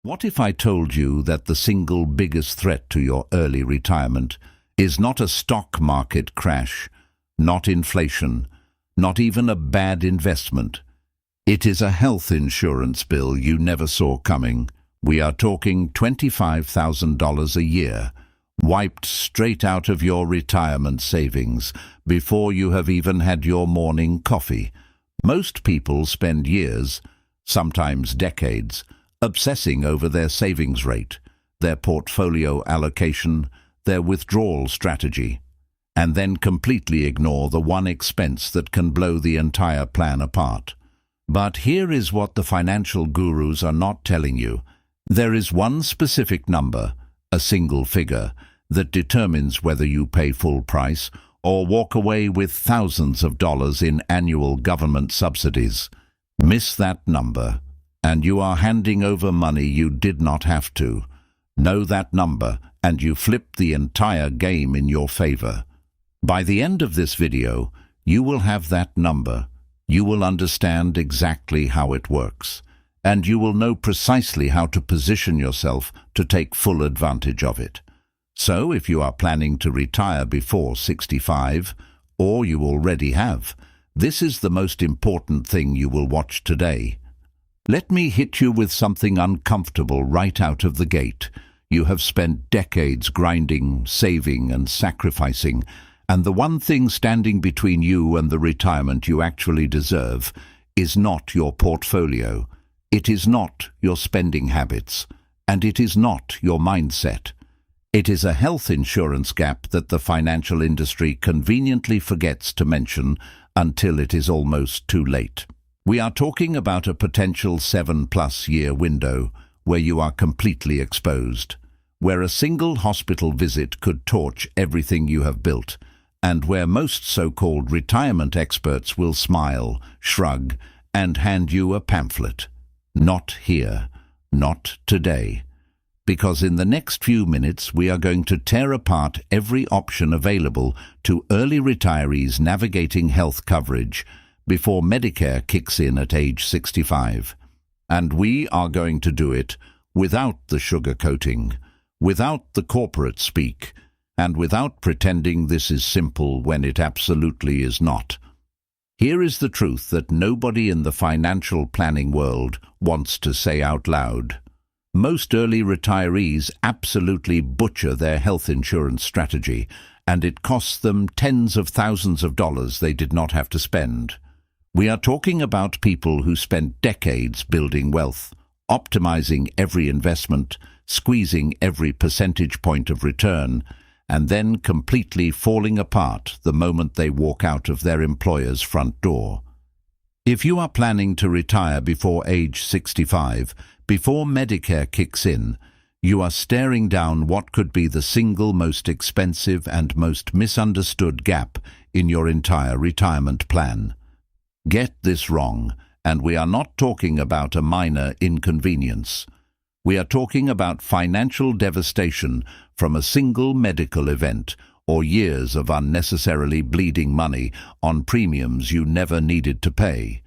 What if I told you that the single biggest threat to your early retirement is not a stock market crash, not inflation, not even a bad investment? It is a health insurance bill you never saw coming. We are talking $25,000 a year, wiped straight out of your retirement savings before you have even had your morning coffee. Most people spend years, sometimes decades, obsessing over their savings rate, their portfolio allocation, their withdrawal strategy, and then completely ignore the one expense that can blow the entire plan apart. But here is what the financial gurus are not telling you. There is one specific number, a single figure, that determines whether you pay full price or walk away with thousands of dollars in annual government subsidies. Miss that number, and you are handing over money you did not have to. Know that number, and you flip the entire game in your favor. By the end of this video, you will have that number. You will understand exactly how it works, and you will know precisely how to position yourself to take full advantage of it. So, if you are planning to retire before 65, or you already have, this is the most important thing you will watch today. Let me hit you with something uncomfortable right out of the gate. You have spent decades grinding, saving, and sacrificing, and the one thing standing between you and the retirement you actually deserve is not your portfolio. It is not your spending habits, and it is not your mindset. It is a health insurance gap that the financial industry conveniently forgets to mention until it is almost too late. We are talking about a potential 7+ year window where you are completely exposed, where a single hospital visit could torch everything you have built, and where most so-called retirement experts will smile, shrug, and hand you a pamphlet. Not here, not today. Because in the next few minutes we are going to tear apart every option available to early retirees navigating health coverage before Medicare kicks in at age 65. And we are going to do it without the sugarcoating, without the corporate speak, and without pretending this is simple when it absolutely is not. Here is the truth that nobody in the financial planning world wants to say out loud. Most early retirees absolutely butcher their health insurance strategy, and it costs them tens of thousands of dollars they did not have to spend. We are talking about people who spent decades building wealth, optimizing every investment, squeezing every percentage point of return, and then completely falling apart the moment they walk out of their employer's front door. If you are planning to retire before age 65, before Medicare kicks in, you are staring down what could be the single most expensive and most misunderstood gap in your entire retirement plan. Get this wrong, and we are not talking about a minor inconvenience. We are talking about financial devastation from a single medical event or years of unnecessarily bleeding money on premiums you never needed to pay.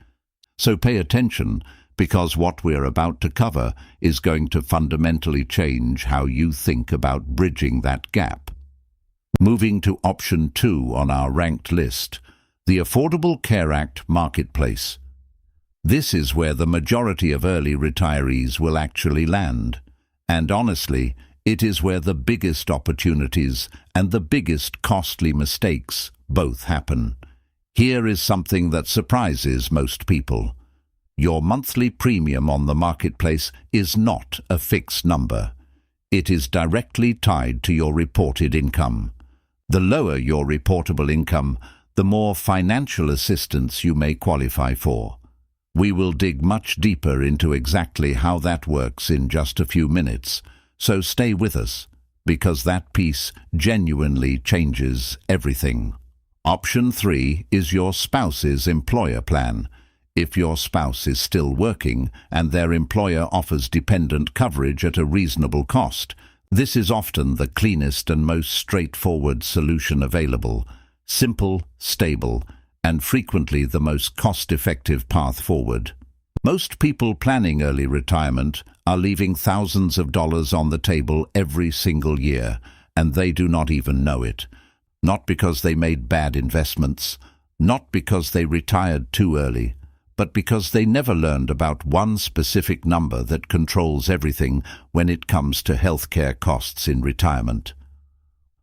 So pay attention, because what we're about to cover is going to fundamentally change how you think about bridging that gap. Moving to option 2 on our ranked list, the Affordable Care Act Marketplace. This is where the majority of early retirees will actually land. And honestly, it is where the biggest opportunities and the biggest costly mistakes both happen. Here is something that surprises most people. Your monthly premium on the marketplace is not a fixed number. It is directly tied to your reported income. The lower your reportable income, the more financial assistance you may qualify for. We will dig much deeper into exactly how that works in just a few minutes, so stay with us, because that piece genuinely changes everything. Option 3 is your spouse's employer plan. If your spouse is still working and their employer offers dependent coverage at a reasonable cost, this is often the cleanest and most straightforward solution available. Simple, stable, and frequently the most cost-effective path forward. Most people planning early retirement are leaving thousands of dollars on the table every single year, and they do not even know it. Not because they made bad investments, not because they retired too early, but because they never learned about one specific number that controls everything when it comes to healthcare costs in retirement.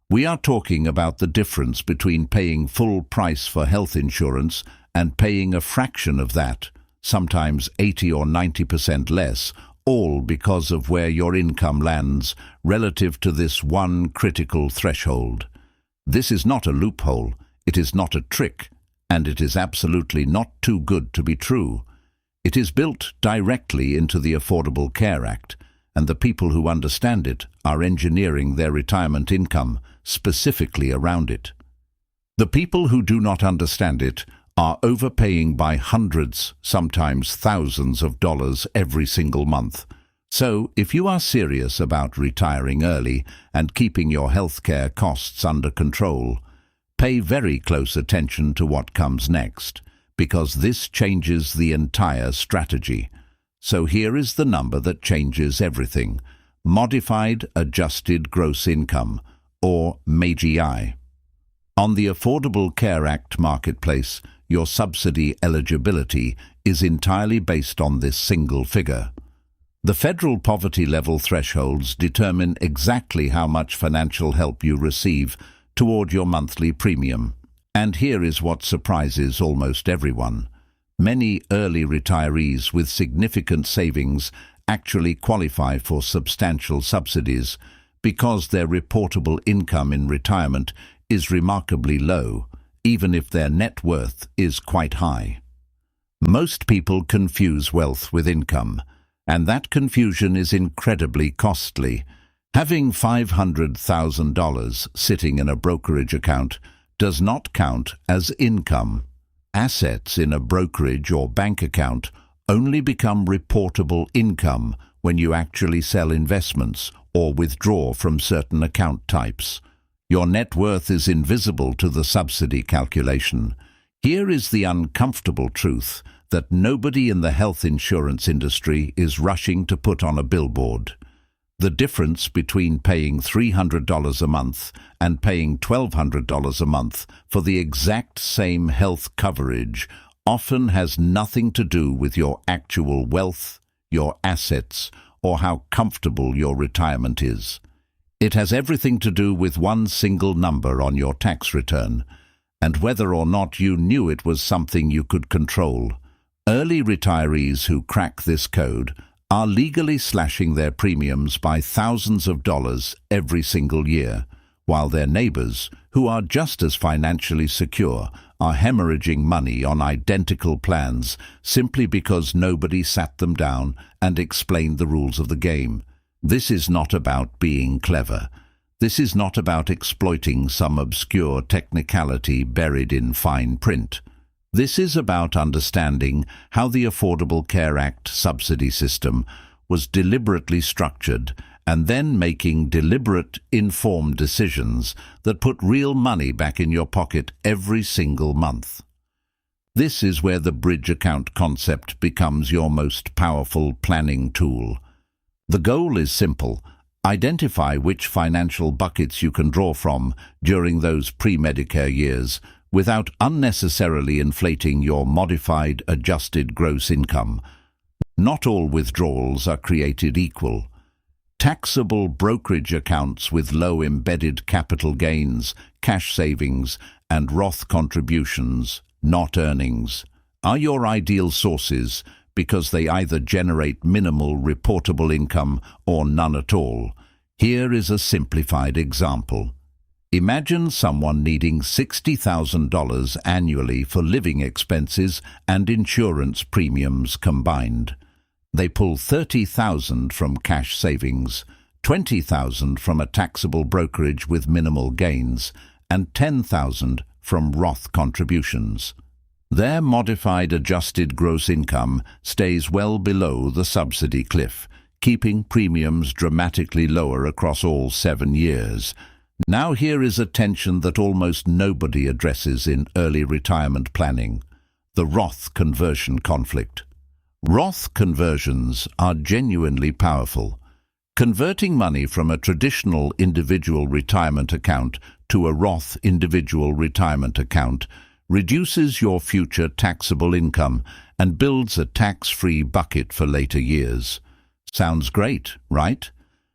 We are talking about the difference between paying full price for health insurance and paying a fraction of that, sometimes 80 or 90% less, all because of where your income lands relative to this one critical threshold. This is not a loophole, it is not a trick, and it is absolutely not too good to be true. It is built directly into the Affordable Care Act, and the people who understand it are engineering their retirement income specifically around it. The people who do not understand it are overpaying by hundreds, sometimes thousands of dollars every single month. So, if you are serious about retiring early and keeping your healthcare costs under control, pay very close attention to what comes next, because this changes the entire strategy. So here is the number that changes everything: Modified Adjusted Gross Income, or MAGI. On the Affordable Care Act marketplace, your subsidy eligibility is entirely based on this single figure. The federal poverty level thresholds determine exactly how much financial help you receive toward your monthly premium. And here is what surprises almost everyone. Many early retirees with significant savings actually qualify for substantial subsidies because their reportable income in retirement is remarkably low, even if their net worth is quite high. Most people confuse wealth with income, and that confusion is incredibly costly. Having $500,000 sitting in a brokerage account does not count as income. Assets in a brokerage or bank account only become reportable income when you actually sell investments or withdraw from certain account types. Your net worth is invisible to the subsidy calculation. Here is the uncomfortable truth that nobody in the health insurance industry is rushing to put on a billboard. The difference between paying $300 a month and paying $1,200 a month for the exact same health coverage often has nothing to do with your actual wealth, your assets, or how comfortable your retirement is. It has everything to do with one single number on your tax return, and whether or not you knew it was something you could control. Early retirees who crack this code are legally slashing their premiums by thousands of dollars every single year, while their neighbors, who are just as financially secure, are hemorrhaging money on identical plans simply because nobody sat them down and explained the rules of the game. This is not about being clever. This is not about exploiting some obscure technicality buried in fine print. This is about understanding how the Affordable Care Act subsidy system was deliberately structured and then making deliberate, informed decisions that put real money back in your pocket every single month. This is where the bridge account concept becomes your most powerful planning tool. The goal is simple: identify which financial buckets you can draw from during those pre-Medicare years without unnecessarily inflating your modified adjusted gross income. Not all withdrawals are created equal. Taxable brokerage accounts with low embedded capital gains, cash savings, and Roth contributions, not earnings, are your ideal sources because they either generate minimal reportable income or none at all. Here is a simplified example. Imagine someone needing $60,000 annually for living expenses and insurance premiums combined. They pull $30,000 from cash savings, $20,000 from a taxable brokerage with minimal gains, and $10,000 from Roth contributions. Their modified adjusted gross income stays well below the subsidy cliff, keeping premiums dramatically lower across all 7 years. Now here is a tension that almost nobody addresses in early retirement planning: the Roth conversion conflict. Roth conversions are genuinely powerful. Converting money from a traditional individual retirement account to a Roth individual retirement account reduces your future taxable income and builds a tax-free bucket for later years. Sounds great, right?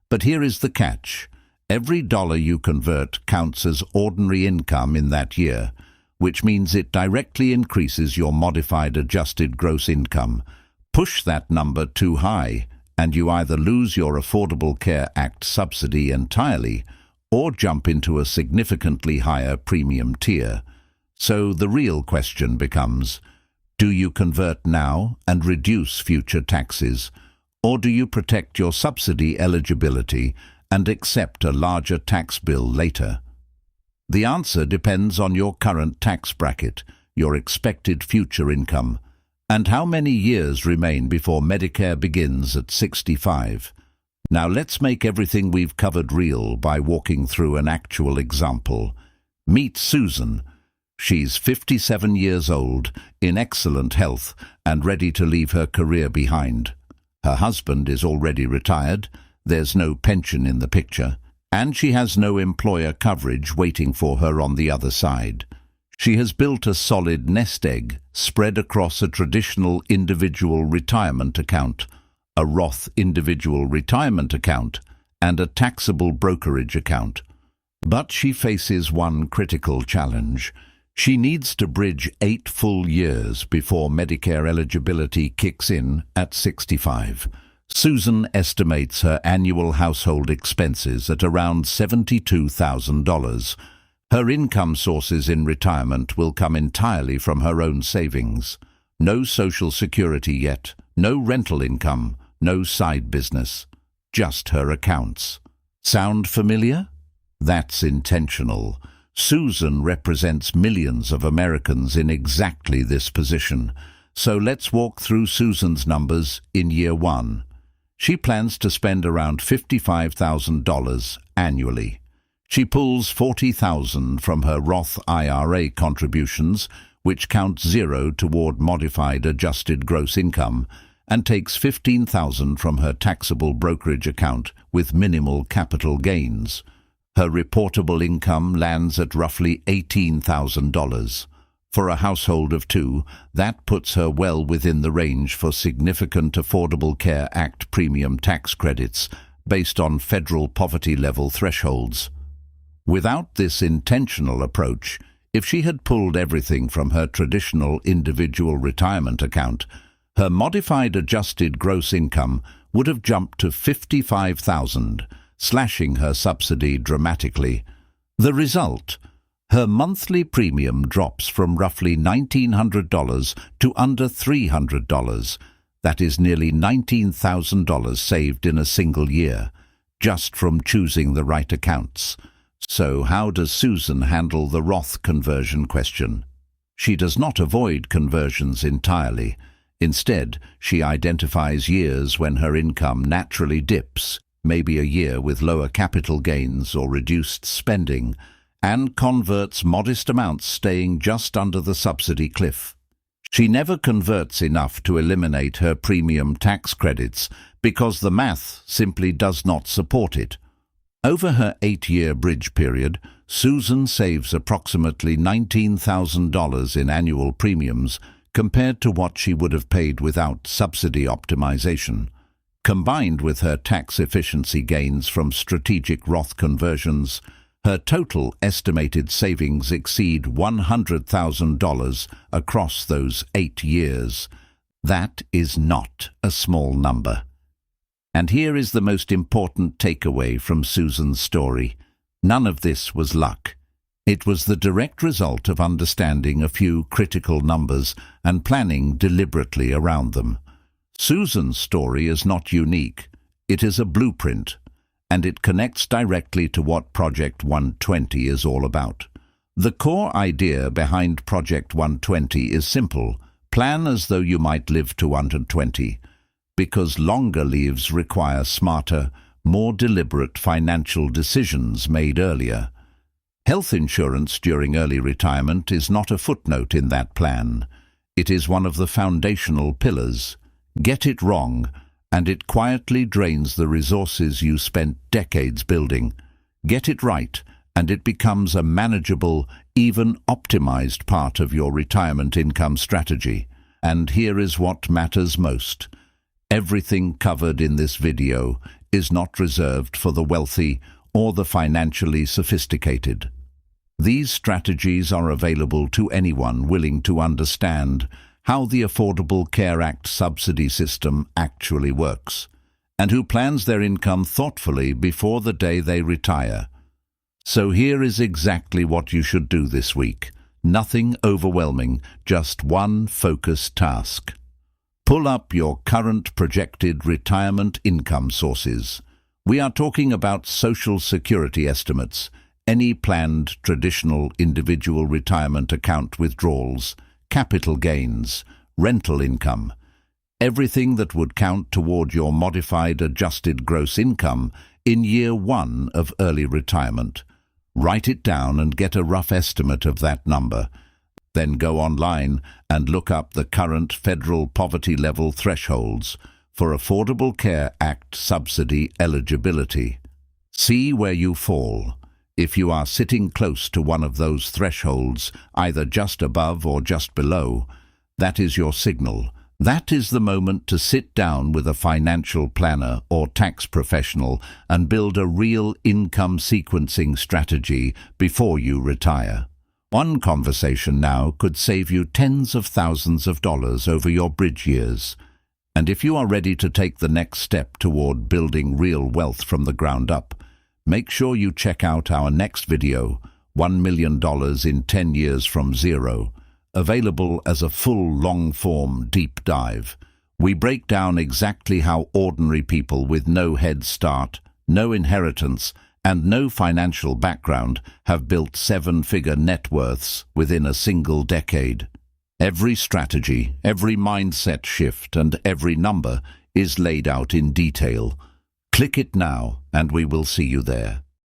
But here is the catch. Every dollar you convert counts as ordinary income in that year, which means it directly increases your modified adjusted gross income. Push that number too high, and you either lose your Affordable Care Act subsidy entirely or jump into a significantly higher premium tier. So the real question becomes, do you convert now and reduce future taxes, or do you protect your subsidy eligibility and accept a larger tax bill later? The answer depends on your current tax bracket, your expected future income, and how many years remain before Medicare begins at 65. Now let's make everything we've covered real by walking through an actual example. Meet Susan. She's 57 years old, in excellent health, and ready to leave her career behind. Her husband is already retired, there's no pension in the picture, and she has no employer coverage waiting for her on the other side. She has built a solid nest egg spread across a traditional individual retirement account, a Roth individual retirement account, and a taxable brokerage account. But she faces one critical challenge. She needs to bridge 8 full years before Medicare eligibility kicks in at 65. Susan estimates her annual household expenses at around $72,000. Her income sources in retirement will come entirely from her own savings. No Social Security yet, no rental income, no side business, just her accounts. Sound familiar? That's intentional. Susan represents millions of Americans in exactly this position. So let's walk through Susan's numbers in year 1. She plans to spend around $55,000 annually. She pulls $40,000 from her Roth IRA contributions, which count 0 toward modified adjusted gross income, and takes $15,000 from her taxable brokerage account with minimal capital gains. Her reportable income lands at roughly $18,000. For a household of 2, that puts her well within the range for significant Affordable Care Act premium tax credits based on federal poverty level thresholds. Without this intentional approach, if she had pulled everything from her traditional individual retirement account, her modified adjusted gross income would have jumped to $55,000, slashing her subsidy dramatically. The result? Her monthly premium drops from roughly $1,900 to under $300. That is nearly $19,000 saved in a single year, just from choosing the right accounts. So how does Susan handle the Roth conversion question? She does not avoid conversions entirely. Instead, she identifies years when her income naturally dips, maybe a year with lower capital gains or reduced spending, and converts modest amounts, staying just under the subsidy cliff. She never converts enough to eliminate her premium tax credits because the math simply does not support it. Over her 8-year bridge period, Susan saves approximately $19,000 in annual premiums compared to what she would have paid without subsidy optimization. Combined with her tax efficiency gains from strategic Roth conversions, her total estimated savings exceed $100,000 across those 8 years. That is not a small number. And here is the most important takeaway from Susan's story. None of this was luck. It was the direct result of understanding a few critical numbers and planning deliberately around them. Susan's story is not unique. It is a blueprint, and it connects directly to what Project 120 is all about. The core idea behind Project 120 is simple: plan as though you might live to 120. Because longer lives require smarter, more deliberate financial decisions made earlier. Health insurance during early retirement is not a footnote in that plan. It is one of the foundational pillars. Get it wrong, and it quietly drains the resources you spent decades building. Get it right, and it becomes a manageable, even optimized part of your retirement income strategy. And here is what matters most. Everything covered in this video is not reserved for the wealthy or the financially sophisticated. These strategies are available to anyone willing to understand how the Affordable Care Act subsidy system actually works, and who plans their income thoughtfully before the day they retire. So here is exactly what you should do this week. Nothing overwhelming, just one focused task. Pull up your current projected retirement income sources. We are talking about Social Security estimates, any planned traditional individual retirement account withdrawals, capital gains, rental income, everything that would count toward your modified adjusted gross income in year 1 of early retirement. Write it down and get a rough estimate of that number. Then go online and look up the current federal poverty level thresholds for Affordable Care Act subsidy eligibility. See where you fall. If you are sitting close to one of those thresholds, either just above or just below, that is your signal. That is the moment to sit down with a financial planner or tax professional and build a real income sequencing strategy before you retire. One conversation now could save you tens of thousands of dollars over your bridge years. And if you are ready to take the next step toward building real wealth from the ground up, make sure you check out our next video, $1 million in 10 years from zero, available as a full long-form deep dive. We break down exactly how ordinary people with no head start, no inheritance, and no financial background have built 7-figure net worths within a single decade. Every strategy, every mindset shift, and every number is laid out in detail. Click it now, and we will see you there.